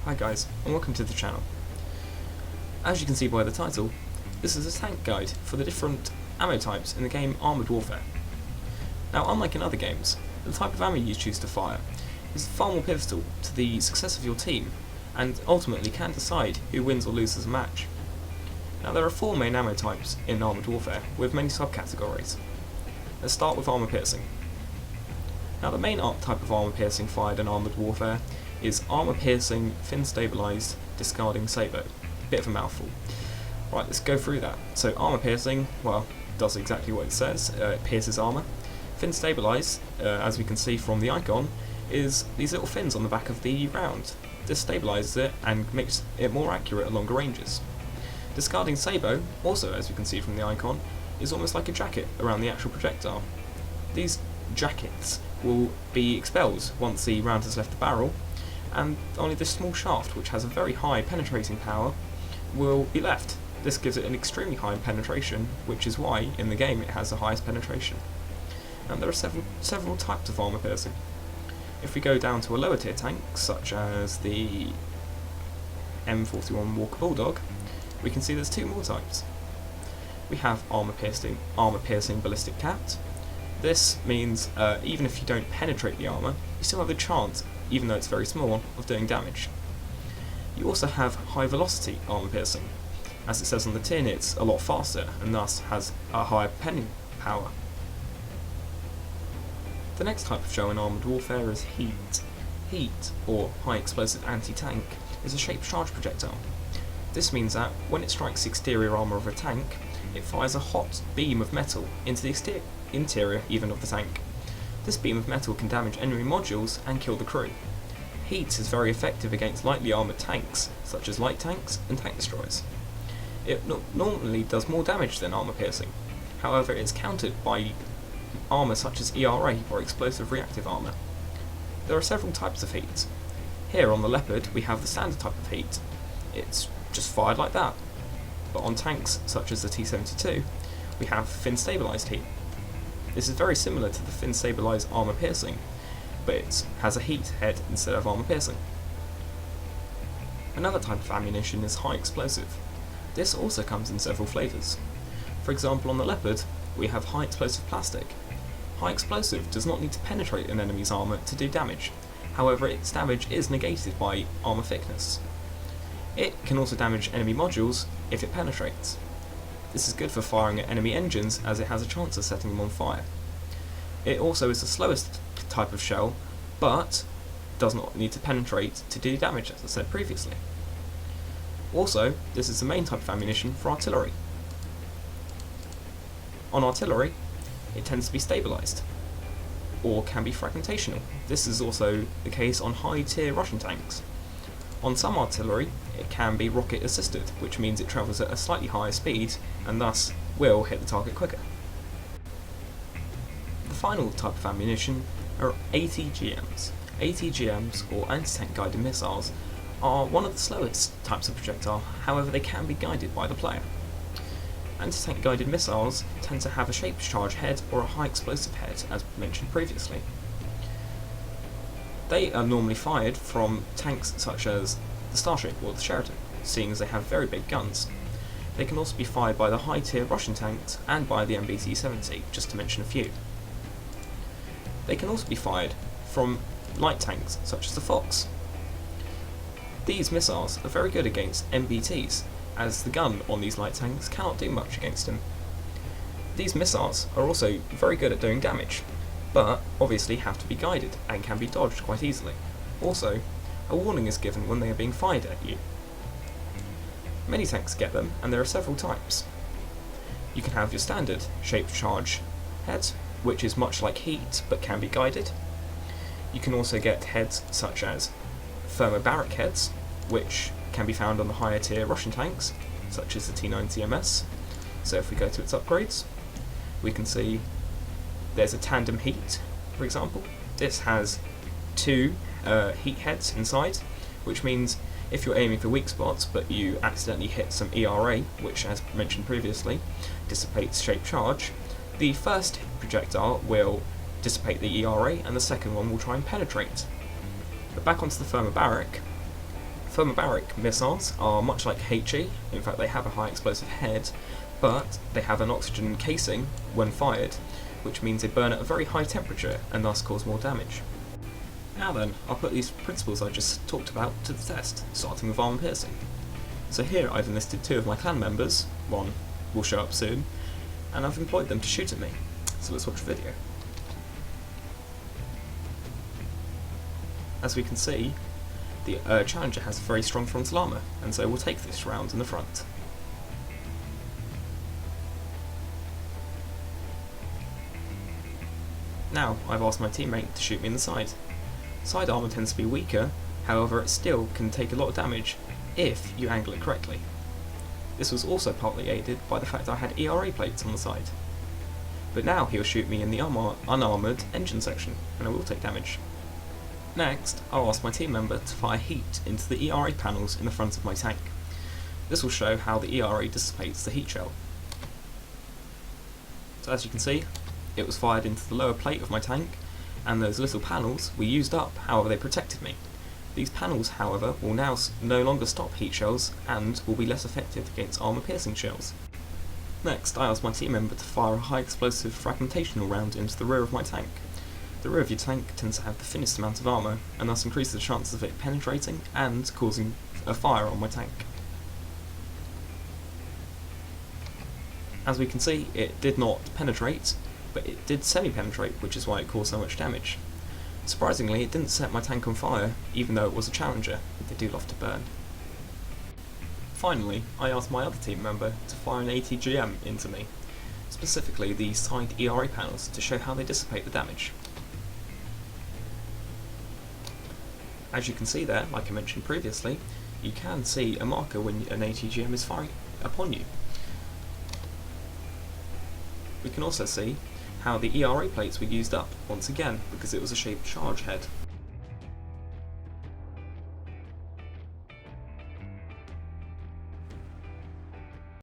Hi guys, and welcome to the channel. As you can see by the title, this is a tank guide for the different ammo types in the game Armoured Warfare. Now, unlike in other games, the type of ammo you choose to fire is far more pivotal to the success of your team, and ultimately can decide who wins or loses a match. Now, there are 4 main ammo types in Armoured Warfare, with many subcategories. Let's start with armour piercing. Now, the main type of armour piercing fired in Armoured Warfare is armour piercing, fin stabilised, discarding sabot. Bit of a mouthful. Right, let's go through that. So armour piercing, well, does exactly what it says. It pierces armour. Fin stabilised, as we can see from the icon, is these little fins on the back of the round. This stabilises it and makes it more accurate at longer ranges. Discarding sabot, also as we can see from the icon, is almost like a jacket around the actual projectile. These jackets will be expelled once the round has left the barrel, and only this small shaft, which has a very high penetrating power, will be left. This gives it an extremely high penetration, which is why in the game it has the highest penetration. And there are several types of armour piercing. If we go down to a lower tier tank, such as the M41 Walker Bulldog, we can see there's 2 more types. We have armour piercing ballistic cat. This means even if you don't penetrate the armour, you still have a chance, even though it's very small, of doing damage. You also have high velocity armour piercing. As it says on the tin, it's a lot faster and thus has a higher penning power. The next type of shell in Armoured Warfare is heat. Heat, or high explosive anti-tank, is a shaped charge projectile. This means that when it strikes the exterior armour of a tank, it fires a hot beam of metal into the interior even of the tank. This beam of metal can damage enemy modules and kill the crew. Heat is very effective against lightly armoured tanks, such as light tanks and tank destroyers. It normally does more damage than armour piercing. However, it is countered by armour such as ERA, or explosive reactive armour. There are several types of heat. Here on the Leopard we have the standard type of heat. It's just fired like that. But on tanks such as the T-72, we have fin stabilised heat. This is very similar to the fin stabilised armour piercing, but it has a heat head instead of armour piercing. Another type of ammunition is high explosive. This also comes in several flavours. For example, on the Leopard, we have high explosive plastic. High explosive does not need to penetrate an enemy's armour to do damage, however its damage is negated by armour thickness. It can also damage enemy modules if it penetrates. This is good for firing at enemy engines, as it has a chance of setting them on fire. It also is the slowest type of shell, but does not need to penetrate to do damage, as I said previously. Also, this is the main type of ammunition for artillery. On artillery, it tends to be stabilised, or can be fragmentational. This is also the case on high tier Russian tanks. On some artillery, it can be rocket assisted, which means it travels at a slightly higher speed and thus will hit the target quicker. The final type of ammunition are ATGMs. ATGMs, or anti-tank guided missiles, are one of the slowest types of projectile, however they can be guided by the player. Anti-tank guided missiles tend to have a shaped charge head or a high explosive head, as mentioned previously. They are normally fired from tanks such as the Starship or the Sheraton, seeing as they have very big guns. They can also be fired by the high tier Russian tanks and by the MBT-70, just to mention a few. They can also be fired from light tanks such as the Fox. These missiles are very good against MBTs, as the gun on these light tanks cannot do much against them. These missiles are also very good at doing damage, but obviously have to be guided and can be dodged quite easily. Also, a warning is given when they are being fired at you. Many tanks get them, and there are several types. You can have your standard shaped charge head, which is much like heat but can be guided. You can also get heads such as thermobaric heads, which can be found on the higher tier Russian tanks, such as the T-90MS. So if we go to its upgrades, we can see there's a tandem heat, for example. This has 2 heat heads inside, which means if you're aiming for weak spots but you accidentally hit some ERA, which as mentioned previously dissipates shaped charge, the first projectile will dissipate the ERA and the second one will try and penetrate. But back onto the thermobaric Thermobaric missiles are much like HE, in fact they have a high explosive head, but they have an oxygen casing when fired, which means they burn at a very high temperature and thus cause more damage. Now then, I'll put these principles I just talked about to the test, starting with armour piercing. So here I've enlisted 2 of my clan members, one will show up soon, and I've employed them to shoot at me. So let's watch the video. As we can see, the Challenger has very strong frontal armour, and so we'll take this round in the front. Now I've asked my teammate to shoot me in the side. Side armour tends to be weaker, however it still can take a lot of damage if you angle it correctly. This was also partly aided by the fact that I had ERA plates on the side. But now he'll shoot me in the unarmoured engine section, and I will take damage. Next, I'll ask my team member to fire heat into the ERA panels in the front of my tank. This will show how the ERA dissipates the heat shell. So as you can see, it was fired into the lower plate of my tank, and those little panels were used up, however they protected me. These panels, however, will now no longer stop heat shells and will be less effective against armour piercing shells. Next, I asked my team member to fire a high explosive fragmentational round into the rear of my tank. The rear of your tank tends to have the thinnest amount of armour, and thus increases the chances of it penetrating and causing a fire on my tank. As we can see, it did not penetrate, but it did semi-penetrate, which is why it caused so much damage. Surprisingly, it didn't set my tank on fire, even though it was a Challenger. They do love to burn. Finally, I asked my other team member to fire an ATGM into me, specifically the side ERA panels, to show how they dissipate the damage. As you can see there, like I mentioned previously, you can see a marker when an ATGM is firing upon you. We can also see how the ERA plates were used up once again because it was a shaped charge head.